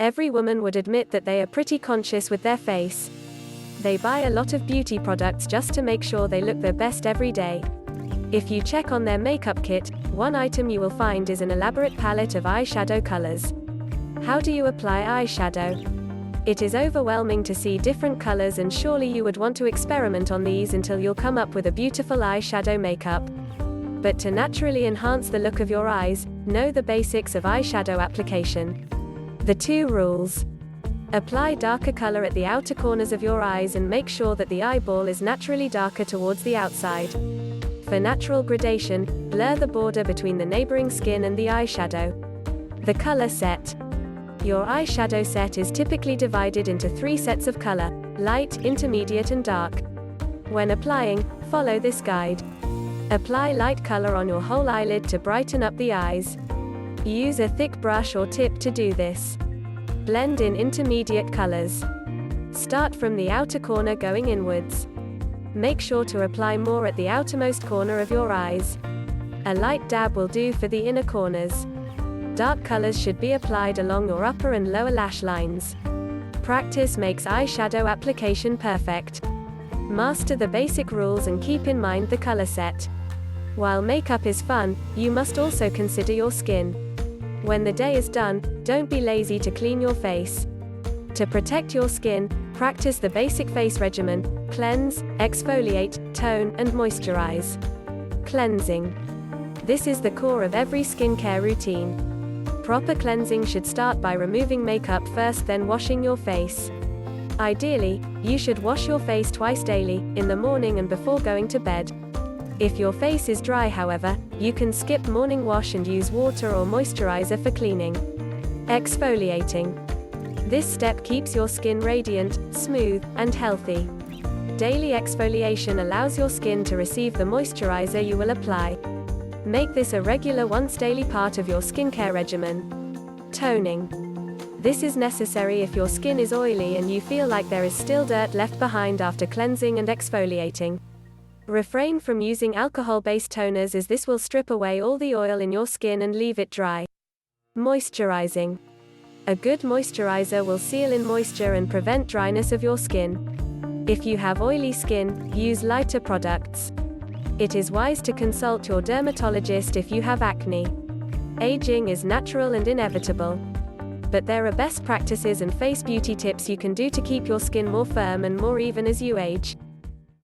Every woman would admit that they are pretty conscious with their face. They buy a lot of beauty products just to make sure they look their best every day. If you check on their makeup kit, one item you will find is an elaborate palette of eyeshadow colors. How do you apply eyeshadow? It is overwhelming to see different colors, and surely you would want to experiment on these until you'll come up with a beautiful eyeshadow makeup. But to naturally enhance the look of your eyes, know the basics of eyeshadow application. The 2 rules. Apply darker color at the outer corners of your eyes and make sure that the eyeball is naturally darker towards the outside. For natural gradation, blur the border between the neighboring skin and the eyeshadow. The color set. Your eyeshadow set is typically divided into 3 sets of color: light, intermediate and dark. When applying, follow this guide. Apply light color on your whole eyelid to brighten up the eyes. Use a thick brush or tip to do this. Blend in intermediate colors. Start from the outer corner going inwards. Make sure to apply more at the outermost corner of your eyes. A light dab will do for the inner corners. Dark colors should be applied along your upper and lower lash lines. Practice makes eyeshadow application perfect. Master the basic rules and keep in mind the color set. While makeup is fun, you must also consider your skin. When the day is done, don't be lazy to clean your face. To protect your skin, practice the basic face regimen: cleanse, exfoliate, tone, and moisturize. Cleansing. This is the core of every skincare routine. Proper cleansing should start by removing makeup first, then washing your face. Ideally, you should wash your face twice daily, in the morning and before going to bed. If your face is dry, however, you can skip morning wash and use water or moisturizer for cleaning. Exfoliating. This step keeps your skin radiant, smooth, and healthy. Daily exfoliation allows your skin to receive the moisturizer you will apply. Make this a regular once daily part of your skincare regimen. Toning. This is necessary if your skin is oily and you feel like there is still dirt left behind after cleansing and exfoliating. Refrain from using alcohol-based toners, as this will strip away all the oil in your skin and leave it dry. Moisturizing. A good moisturizer will seal in moisture and prevent dryness of your skin. If you have oily skin, use lighter products. It is wise to consult your dermatologist if you have acne. Aging is natural and inevitable. But there are best practices and face beauty tips you can do to keep your skin more firm and more even as you age.